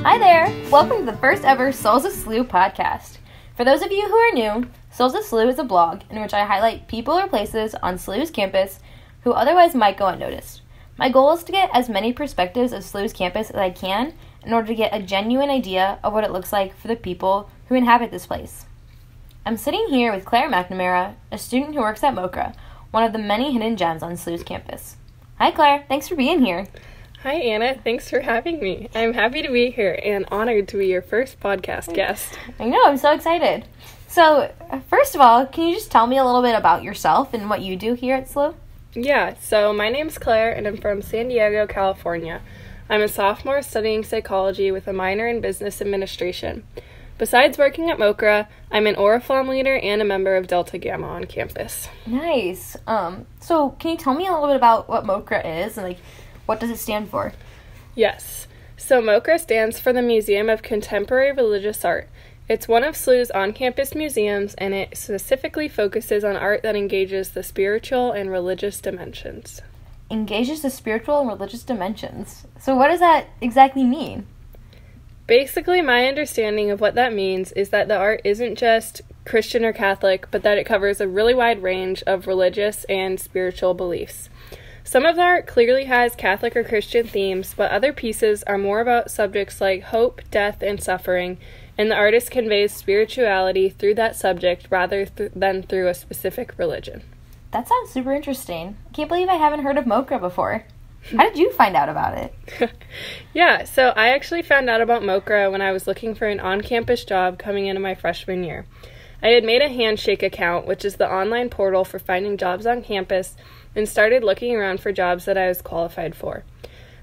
Hi there! Welcome to the first ever Souls of SLU podcast. For those of you who are new, Souls of SLU is a blog in which I highlight people or places on SLU's campus who otherwise might go unnoticed. My goal is to get as many perspectives of SLU's campus as I can in order to get a genuine idea of what it looks like for the people who inhabit this place. I'm sitting here with Claire McNamara, a student who works at Mocra, one of the many hidden gems on SLU's campus. Hi Claire, thanks for being here. Hi Anna, thanks for having me. I'm happy to be here and honored to be your first podcast guest. I know, I'm so excited. So, first of all, can you just tell me a little bit about yourself and what you do here at SLU? Yeah, so my name's Claire and I'm from San Diego, California. I'm a sophomore studying psychology with a minor in business administration. Besides working at Mocra, I'm an Oriflamme leader and a member of Delta Gamma on campus. Nice. So can you tell me a little bit about what Mocra is and what does it stand for? Yes. So Mocra stands for the Museum of Contemporary Religious Art. It's one of SLU's on-campus museums, and it specifically focuses on art that engages the spiritual and religious dimensions. Engages the spiritual and religious dimensions. So what does that exactly mean? Basically, my understanding of what that means is that the art isn't just Christian or Catholic, but that it covers a really wide range of religious and spiritual beliefs. Some of the art clearly has Catholic or Christian themes, but other pieces are more about subjects like hope, death, and suffering, and the artist conveys spirituality through that subject rather than through a specific religion. That sounds super interesting. I can't believe I haven't heard of Mocra before. How did you find out about it? Yeah, so I actually found out about Mocra when I was looking for an on-campus job coming into my freshman year. I had made a Handshake account, which is the online portal for finding jobs on campus, and started looking around for jobs that I was qualified for.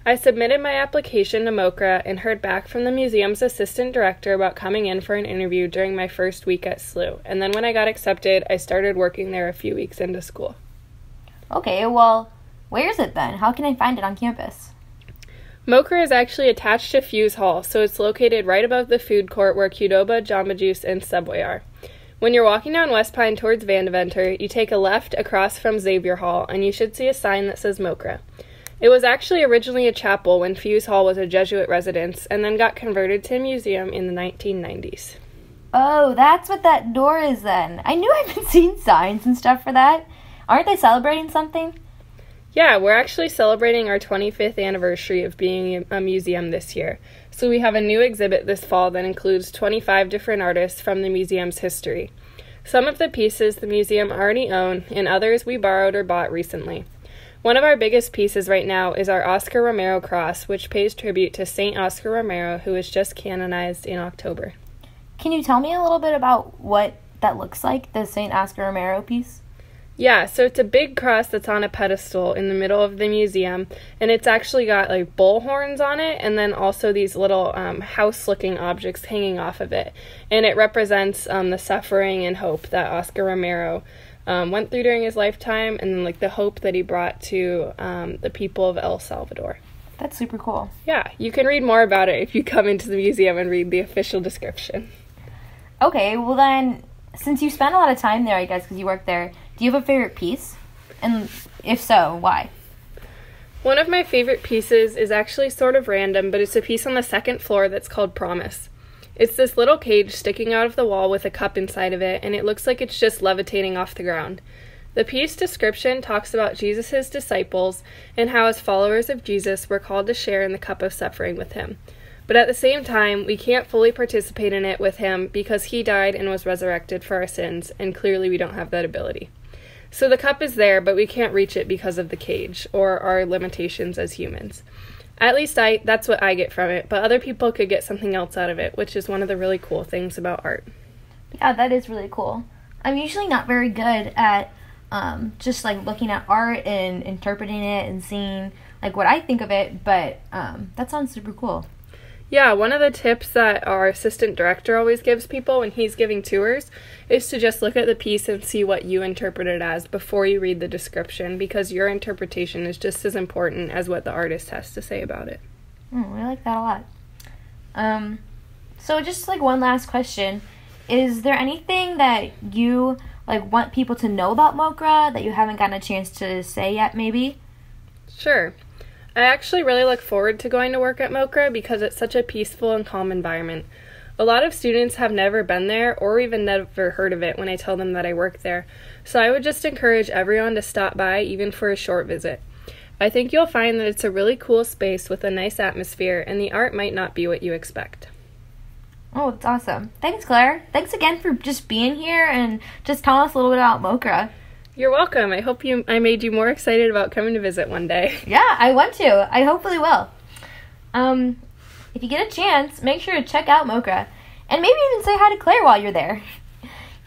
I submitted my application to Mocra and heard back from the museum's assistant director about coming in for an interview during my first week at SLU, and then when I got accepted, I started working there a few weeks into school. Okay, well, where is it then? How can I find it on campus? Mocra is actually attached to Fuse Hall, so it's located right above the food court where Qdoba, Jamba Juice, and Subway are. When you're walking down West Pine towards Vandeventer, you take a left across from Xavier Hall, and you should see a sign that says Mocra. It was actually originally a chapel when Fuse Hall was a Jesuit residence, and then got converted to a museum in the 1990s. Oh, that's what that door is then. I knew I've been seeing signs and stuff for that. Aren't they celebrating something? Yeah, we're actually celebrating our 25th anniversary of being a museum this year. So we have a new exhibit this fall that includes 25 different artists from the museum's history. Some of the pieces the museum already owned, and others we borrowed or bought recently. One of our biggest pieces right now is our Oscar Romero cross, which pays tribute to Saint Oscar Romero, who was just canonized in October. Can you tell me a little bit about what that looks like, the Saint Oscar Romero piece? Yeah, so it's a big cross that's on a pedestal in the middle of the museum, and it's actually got bull horns on it, and then also these little house-looking objects hanging off of it. And it represents the suffering and hope that Oscar Romero went through during his lifetime, and then the hope that he brought to the people of El Salvador. That's super cool. Yeah, you can read more about it if you come into the museum and read the official description. Okay, well then, since you spent a lot of time there, I guess, because you work there, do you have a favorite piece? And if so, why? One of my favorite pieces is actually sort of random, but it's a piece on the second floor that's called Promise. It's this little cage sticking out of the wall with a cup inside of it, and it looks like it's just levitating off the ground. The piece description talks about Jesus' disciples and how as followers of Jesus we're called to share in the cup of suffering with him. But at the same time, we can't fully participate in it with him because he died and was resurrected for our sins, and clearly we don't have that ability. So the cup is there, but we can't reach it because of the cage, or our limitations as humans. At least that's what I get from it, but other people could get something else out of it, which is one of the really cool things about art. Yeah, that is really cool. I'm usually not very good at just looking at art and interpreting it and seeing what I think of it, but that sounds super cool. Yeah, one of the tips that our assistant director always gives people when he's giving tours is to just look at the piece and see what you interpret it as before you read the description, because your interpretation is just as important as what the artist has to say about it. I like that a lot. So just one last question. Is there anything that you want people to know about Mocra that you haven't gotten a chance to say yet, maybe? Sure. I actually really look forward to going to work at Mocra because it's such a peaceful and calm environment. A lot of students have never been there or even never heard of it when I tell them that I work there, so I would just encourage everyone to stop by even for a short visit. I think you'll find that it's a really cool space with a nice atmosphere, and the art might not be what you expect. Oh, that's awesome. Thanks, Claire. Thanks again for just being here and just telling us a little bit about Mocra. You're welcome. I hope I made you more excited about coming to visit one day. Yeah, I want to. I hopefully will. If you get a chance, make sure to check out Mocra. And maybe even say hi to Claire while you're there.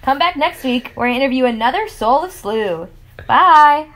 Come back next week where I interview another Soul of SLU. Bye!